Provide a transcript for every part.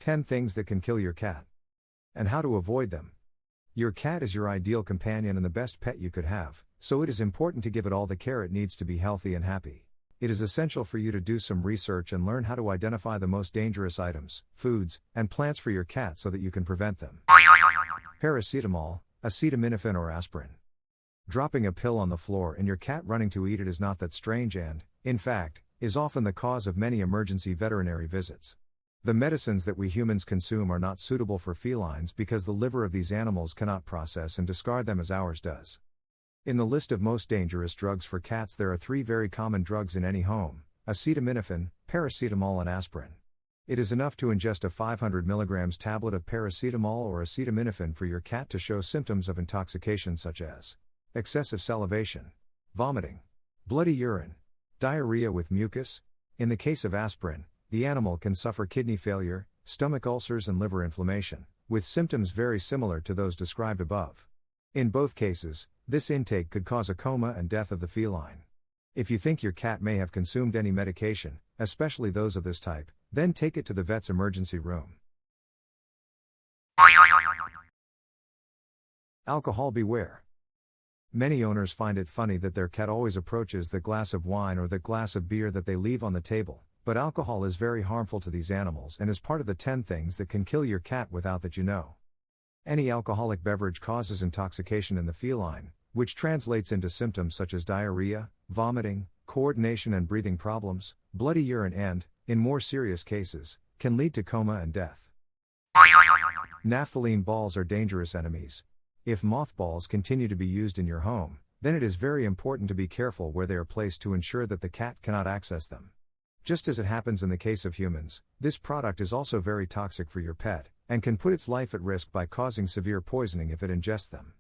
10 things that can kill your cat. And how to avoid them. Your cat is your ideal companion and the best pet you could have, so it is important to give it all the care it needs to be healthy and happy. It is essential for you to do some research and learn how to identify the most dangerous items, foods, and plants for your cat so that you can prevent them. Paracetamol, acetaminophen or aspirin. Dropping a pill on the floor and your cat running to eat it is not that strange and, in fact, is often the cause of many emergency veterinary visits. The medicines that we humans consume are not suitable for felines because the liver of these animals cannot process and discard them as ours does. In the list of most dangerous drugs for cats there are 3 very common drugs in any home: acetaminophen, paracetamol and aspirin. It is enough to ingest a 500 mg tablet of paracetamol or acetaminophen for your cat to show symptoms of intoxication such as excessive salivation, vomiting, bloody urine, diarrhea with mucus. In the case of aspirin, the animal can suffer kidney failure, stomach ulcers and liver inflammation, with symptoms very similar to those described above. In both cases, this intake could cause a coma and death of the feline. If you think your cat may have consumed any medication, especially those of this type, then take it to the vet's emergency room. Alcohol beware. Many owners find it funny that their cat always approaches the glass of wine or the glass of beer that they leave on the table, but alcohol is very harmful to these animals and is part of the 10 things that can kill your cat without that you know. Any alcoholic beverage causes intoxication in the feline, which translates into symptoms such as diarrhea, vomiting, coordination and breathing problems, bloody urine and, in more serious cases, can lead to coma and death. Naphthalene balls are dangerous enemies. If mothballs continue to be used in your home, then it is very important to be careful where they are placed to ensure that the cat cannot access them. Just as it happens in the case of humans, this product is also very toxic for your pet, and can put its life at risk by causing severe poisoning if it ingests them.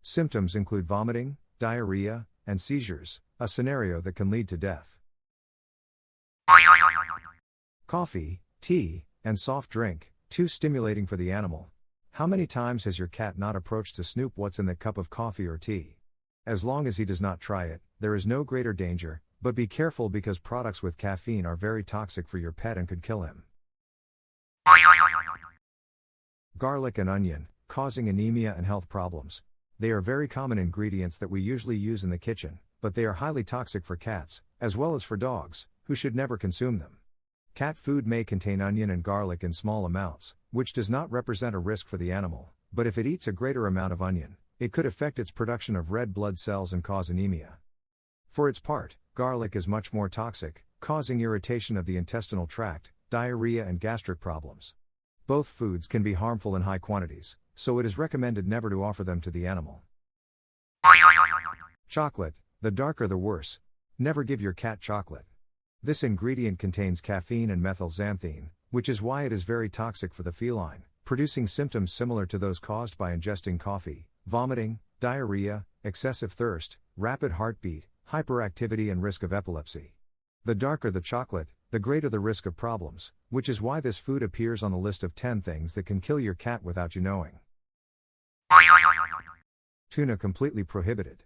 Symptoms include vomiting, diarrhea, and seizures, a scenario that can lead to death. Coffee, tea, and soft drink, too stimulating for the animal. How many times has your cat not approached to snoop what's in that cup of coffee or tea? As long as he does not try it, there is no greater danger, but be careful because products with caffeine are very toxic for your pet and could kill him. Garlic and onion, causing anemia and health problems. They are very common ingredients that we usually use in the kitchen, but they are highly toxic for cats, as well as for dogs, who should never consume them. Cat food may contain onion and garlic in small amounts, which does not represent a risk for the animal, but if it eats a greater amount of onion, it could affect its production of red blood cells and cause anemia. For its part, garlic is much more toxic, causing irritation of the intestinal tract, diarrhea and gastric problems. Both foods can be harmful in high quantities, so it is recommended never to offer them to the animal. Chocolate, the darker the worse. Never give your cat chocolate. This ingredient contains caffeine and methylxanthine, which is why it is very toxic for the feline, producing symptoms similar to those caused by ingesting coffee: vomiting, diarrhea, excessive thirst, rapid heartbeat, hyperactivity and risk of epilepsy. The darker the chocolate, the greater the risk of problems, which is why this food appears on the list of 10 things that can kill your cat without you knowing. Tuna completely prohibited.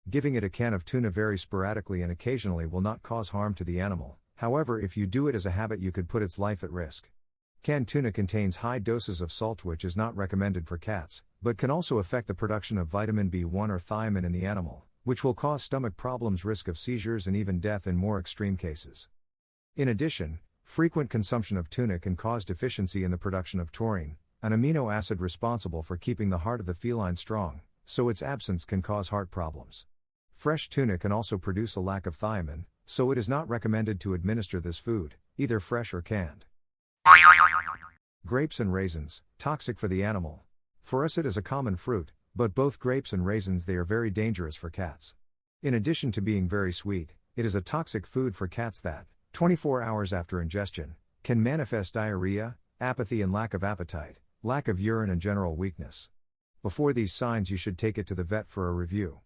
Giving it a can of tuna very sporadically and occasionally will not cause harm to the animal. However, if you do it as a habit, you could put its life at risk. Canned tuna contains high doses of salt, which is not recommended for cats, but can also affect the production of vitamin B1 or thiamine in the animal, which will cause stomach problems, risk of seizures and even death in more extreme cases. In addition, frequent consumption of tuna can cause deficiency in the production of taurine, an amino acid responsible for keeping the heart of the feline strong, so its absence can cause heart problems. Fresh tuna can also produce a lack of thiamine, so it is not recommended to administer this food, either fresh or canned. Grapes and raisins, toxic for the animal. For us it is a common fruit, but both grapes and raisins, they are very dangerous for cats. In addition to being very sweet, it is a toxic food for cats that, 24 hours after ingestion, can manifest diarrhea, apathy and lack of appetite, lack of urine and general weakness. Before these signs you should take it to the vet for a review.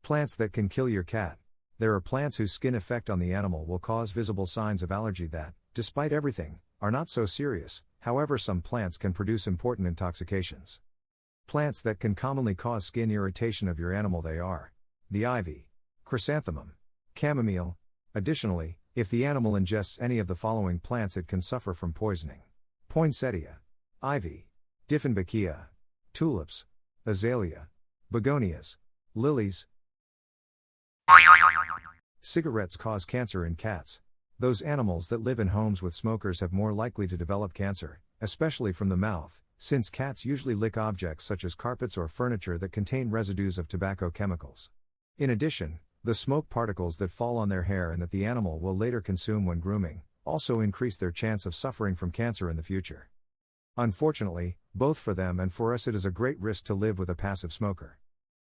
Plants that can kill your cat. There are plants whose skin effect on the animal will cause visible signs of allergy that, despite everything, are not so serious. However, some plants can produce important intoxications. Plants that can commonly cause skin irritation of your animal, they are the ivy, chrysanthemum, chamomile. Additionally, If the animal ingests any of the following plants, it can suffer from poisoning: poinsettia, ivy, dieffenbachia, tulips, azalea, begonias, lilies. Cigarettes cause cancer in cats. Those animals that live in homes with smokers have more likely to develop cancer, especially from the mouth, since cats usually lick objects such as carpets or furniture that contain residues of tobacco chemicals. In addition, the smoke particles that fall on their hair and that the animal will later consume when grooming, also increase their chance of suffering from cancer in the future. Unfortunately, both for them and for us, it is a great risk to live with a passive smoker.